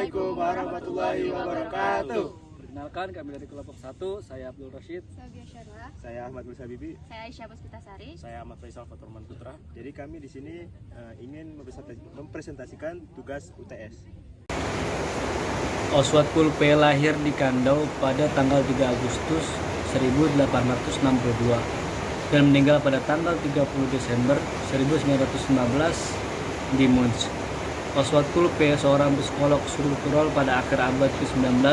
Assalamualaikum warahmatullahi wabarakatuh. Perkenalkan, kami dari kelompok 1, saya Abdul Rashid, Sabia Syarwa, Saya Ahmad Musa Bibi. saya Aisyah Puspitasari. Saya Ahmad Faisal Faturman Putra. Jadi kami di sini ingin mempresentasikan tugas UTS. Oswald Kulpe lahir di Kandau pada tanggal 3 Agustus 1862 dan meninggal pada tanggal 30 Desember 1915 di Mons. Oswald Kulpe seorang psikolog struktural pada akhir abad ke-19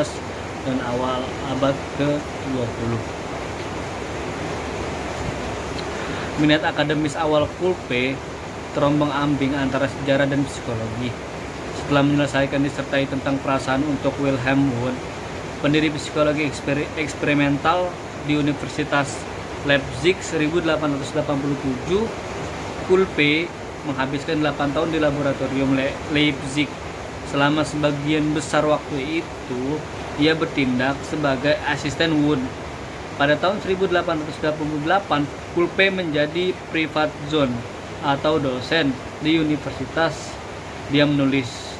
dan awal abad ke-20. Minat akademis awal Kulpe terombang-ambing antara sejarah dan psikologi. Setelah menyelesaikan disertai tentang perasaan untuk Wilhelm Wundt, pendiri psikologi eksperimental di Universitas Leipzig 1887, Kulpe menghabiskan 8 tahun di laboratorium Leipzig. Selama sebagian besar waktu itu, ia bertindak sebagai asisten Wundt. Pada tahun 1888, Kulpe menjadi privatzon atau dosen di universitas. Dia menulis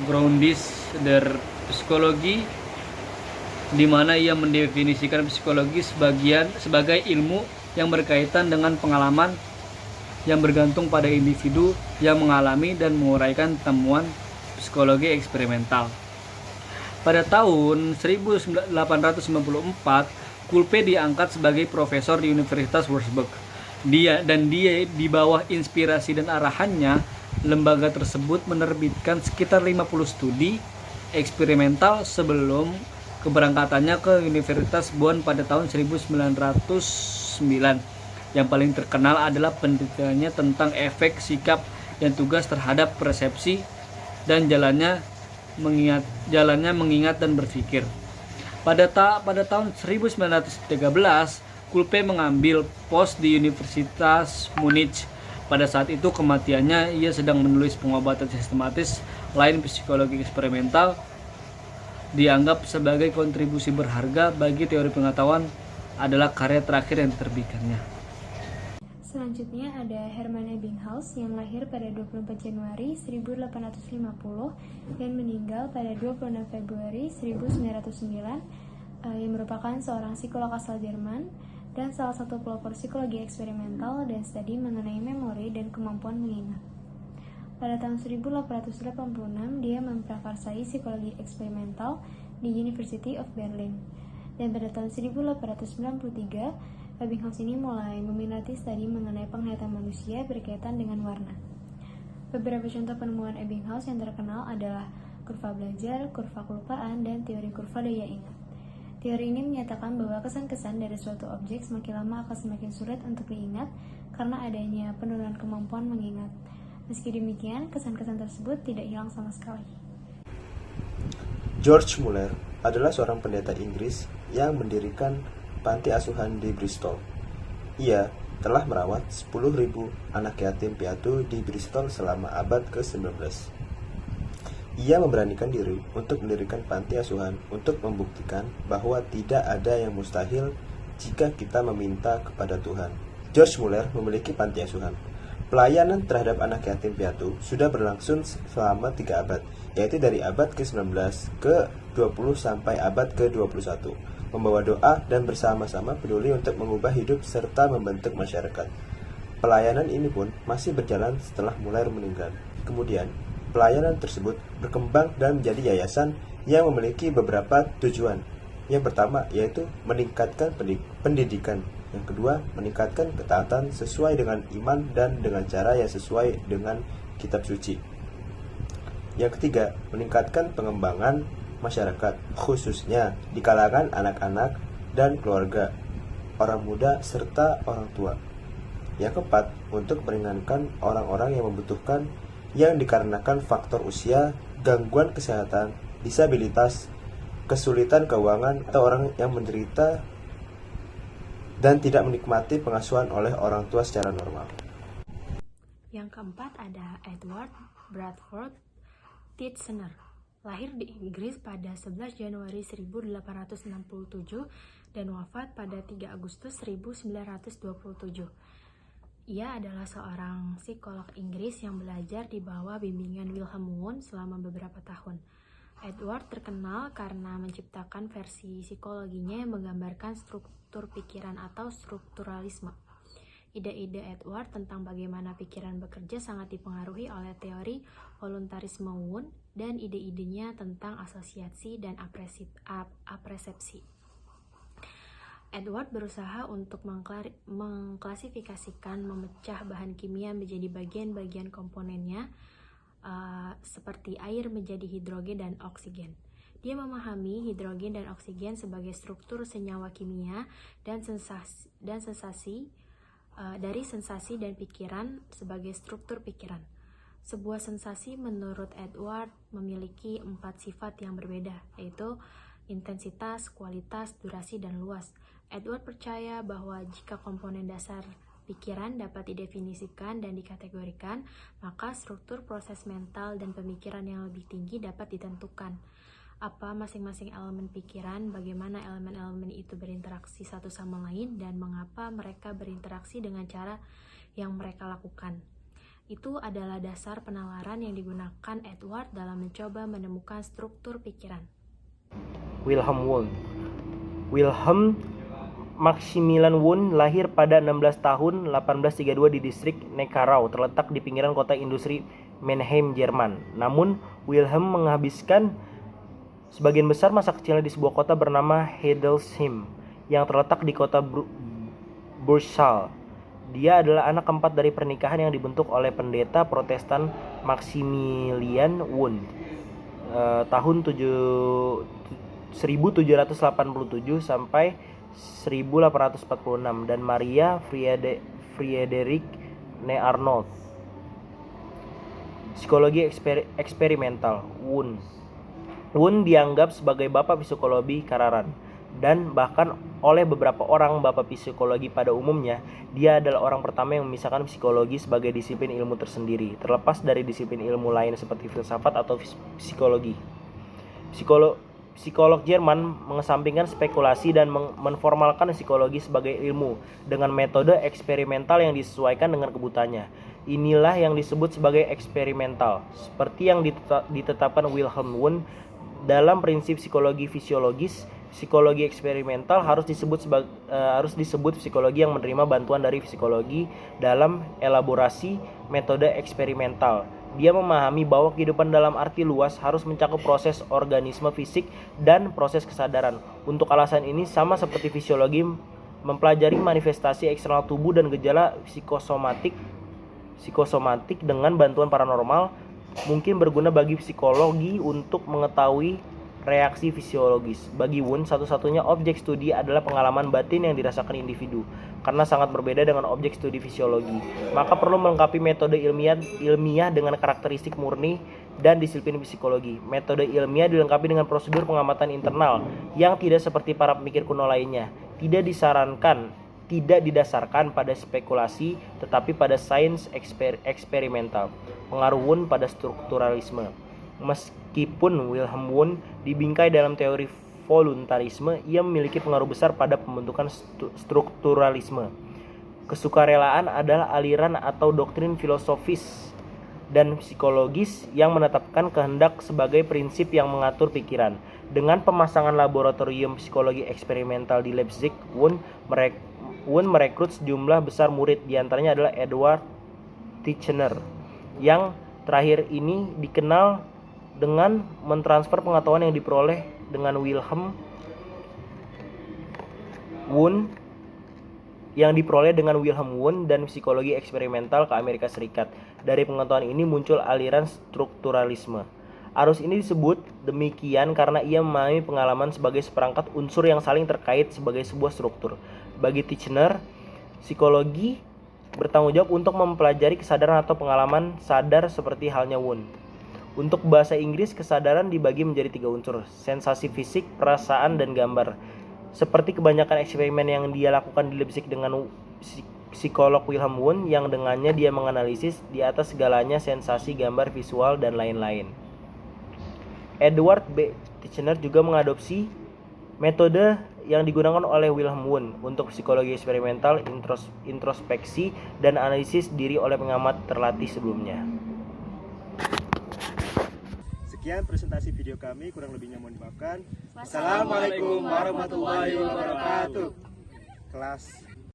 Groundes der Psychologie, di mana ia mendefinisikan psikologi sebagai ilmu yang berkaitan dengan pengalaman yang bergantung pada individu yang mengalami dan menguraikan temuan psikologi eksperimental. Pada tahun 1894, Kulpe diangkat sebagai profesor di Universitas Würzburg. Dia di bawah inspirasi dan arahannya, lembaga tersebut menerbitkan sekitar 50 studi eksperimental sebelum keberangkatannya ke Universitas Bonn pada tahun 1909. Yang paling terkenal adalah penelitiannya tentang efek sikap dan tugas terhadap persepsi dan jalannya mengingat dan berpikir. Pada tahun 1913, Kulpe mengambil pos di Universitas Munich. Pada saat itu kematiannya, ia sedang menulis pengobatan sistematis lain psikologi eksperimental, dianggap sebagai kontribusi berharga bagi teori pengetahuan adalah karya terakhir yang diterbitkannya. Selanjutnya ada Hermann Ebbinghaus yang lahir pada 24 Januari 1850 dan meninggal pada 26 Februari 1909, yang merupakan seorang psikolog asal Jerman dan salah satu pelopor psikologi eksperimental dan studi mengenai memori dan kemampuan mengingat. Pada tahun 1886, dia memprakarsai psikologi eksperimental di University of Berlin. Dan pada tahun 1893, Ebbinghaus ini mulai meminati studi mengenai penglihatan manusia berkaitan dengan warna. Beberapa contoh penemuan Ebbinghaus yang terkenal adalah kurva belajar, kurva kelupaan, dan teori kurva daya ingat. Teori ini menyatakan bahwa kesan-kesan dari suatu objek semakin lama akan semakin sulit untuk diingat karena adanya penurunan kemampuan mengingat. Meski demikian, kesan-kesan tersebut tidak hilang sama sekali. George Muller adalah seorang pendeta Inggris yang mendirikan panti asuhan di Bristol. Ia telah merawat 10.000 anak yatim piatu di Bristol selama abad ke-19. Ia memberanikan diri untuk mendirikan panti asuhan untuk membuktikan bahwa tidak ada yang mustahil jika kita meminta kepada Tuhan. George Muller memiliki panti asuhan. Pelayanan terhadap anak yatim piatu sudah berlangsung selama 3 abad, yaitu dari abad ke-19 ke-20 sampai abad ke-21. Membawa doa dan bersama-sama peduli untuk mengubah hidup serta membentuk masyarakat. Pelayanan ini pun masih berjalan setelah Muller meninggal. Kemudian, pelayanan tersebut berkembang dan menjadi yayasan yang memiliki beberapa tujuan. Yang pertama yaitu meningkatkan pendidikan. Yang kedua, meningkatkan ketaatan sesuai dengan iman dan dengan cara yang sesuai dengan kitab suci. Yang ketiga, meningkatkan pengembangan masyarakat, khususnya di kalangan anak-anak dan keluarga, orang muda, serta orang tua. Yang keempat, untuk meringankan orang-orang yang membutuhkan yang dikarenakan faktor usia, gangguan kesehatan, disabilitas, kesulitan keuangan, atau orang yang menderita dan tidak menikmati pengasuhan oleh orang tua secara normal. Yang keempat ada Edward Bradford Titchener. Lahir di Inggris pada 11 Januari 1867 dan wafat pada 3 Agustus 1927. Ia adalah seorang psikolog Inggris yang belajar di bawah bimbingan Wilhelm Wundt selama beberapa tahun. Edward terkenal karena menciptakan versi psikologinya yang menggambarkan struktur pikiran atau strukturalisme. Ide-ide Edward tentang bagaimana pikiran bekerja sangat dipengaruhi oleh teori voluntarisme Wundt dan ide-idenya tentang asosiasi dan apresepsi. Edward berusaha untuk mengklasifikasikan, memecah bahan kimia menjadi bagian-bagian komponennya, seperti air menjadi hidrogen dan oksigen. Dia memahami hidrogen dan oksigen sebagai struktur senyawa kimia dan sensasi dan pikiran sebagai struktur pikiran. Sebuah sensasi menurut Edward memiliki 4 sifat yang berbeda, yaitu intensitas, kualitas, durasi, dan luas. Edward percaya bahwa jika komponen dasar pikiran dapat didefinisikan dan dikategorikan, maka struktur proses mental dan pemikiran yang lebih tinggi dapat ditentukan. Apa masing-masing elemen pikiran, bagaimana elemen-elemen itu berinteraksi satu sama lain, dan mengapa mereka berinteraksi dengan cara yang mereka lakukan. Itu adalah dasar penalaran yang digunakan Edward dalam mencoba menemukan struktur pikiran. Wilhelm Wundt. Wilhelm Maximilian Wundt lahir pada 16 tahun 1832 di distrik Neckarau, terletak di pinggiran kota industri Mannheim, Jerman. Namun, Wilhelm menghabiskan sebagian besar masa kecilnya di sebuah kota bernama Hildesheim yang terletak di kota Burgstall. Dia adalah anak keempat dari pernikahan yang dibentuk oleh pendeta Protestan Maximilian Wundt tahun 1787 sampai 1846 dan Maria Friederike Arnold. Psikologi eksperimental. Wundt dianggap sebagai bapak psikologi Kararan, dan bahkan oleh beberapa orang bapak psikologi pada umumnya, dia adalah orang pertama yang memisahkan psikologi sebagai disiplin ilmu tersendiri, terlepas dari disiplin ilmu lain seperti filsafat atau psikologi. Psikolog Jerman mengesampingkan spekulasi dan menformalkan psikologi sebagai ilmu dengan metode eksperimental yang disesuaikan dengan kebutuhannya. Inilah yang disebut sebagai eksperimental, seperti yang ditetapkan Wilhelm Wundt dalam prinsip psikologi fisiologis. Psikologi eksperimental harus disebut psikologi yang menerima bantuan dari psikologi dalam elaborasi metode eksperimental. Dia memahami bahwa kehidupan dalam arti luas harus mencakup proses organisme fisik dan proses kesadaran. Untuk alasan ini, sama seperti fisiologi mempelajari manifestasi eksternal tubuh dan gejala psikosomatik dengan bantuan paranormal, mungkin berguna bagi psikologi untuk mengetahui reaksi fisiologis. Bagi Wundt, satu-satunya objek studi adalah pengalaman batin yang dirasakan individu. Karena sangat berbeda dengan objek studi fisiologi, maka perlu melengkapi metode ilmiah dengan karakteristik murni dan disiplin psikologi. Metode ilmiah dilengkapi dengan prosedur pengamatan internal yang tidak seperti para pemikir kuno lainnya. Tidak didasarkan pada spekulasi, tetapi pada sains eksperimental. Pengaruh Wundt pada strukturalisme. Meskipun Wilhelm Wundt dibingkai dalam teori voluntarisme, ia memiliki pengaruh besar pada pembentukan strukturalisme. Kesukarelaan adalah aliran atau doktrin filosofis dan psikologis yang menetapkan kehendak sebagai prinsip yang mengatur pikiran. Dengan pemasangan laboratorium psikologi eksperimental di Leipzig, Wundt merekrut sejumlah besar murid, diantaranya adalah Edward Titchener. Yang terakhir ini dikenal dengan mentransfer pengetahuan yang diperoleh dengan Wilhelm Wundt dan psikologi eksperimental ke Amerika Serikat. Dari pengetahuan ini muncul aliran strukturalisme. Arus ini disebut demikian karena ia memahami pengalaman sebagai seperangkat unsur yang saling terkait sebagai sebuah struktur. Bagi Titchener, psikologi bertanggung jawab untuk mempelajari kesadaran atau pengalaman sadar seperti halnya Wundt. Untuk bahasa Inggris, kesadaran dibagi menjadi 3 unsur: sensasi fisik, perasaan, dan gambar. Seperti kebanyakan eksperimen yang dia lakukan di Leipzig dengan psikolog Wilhelm Wundt, yang dengannya dia menganalisis di atas segalanya sensasi, gambar, visual, dan lain-lain. Edward B. Titchener juga mengadopsi metode yang digunakan oleh Wilhelm Wundt untuk psikologi eksperimental, introspeksi, dan analisis diri oleh pengamat terlatih sebelumnya. Sekian presentasi video kami, kurang lebihnya mohon dimaafkan. Wassalamualaikum warahmatullahi wabarakatuh. Kelas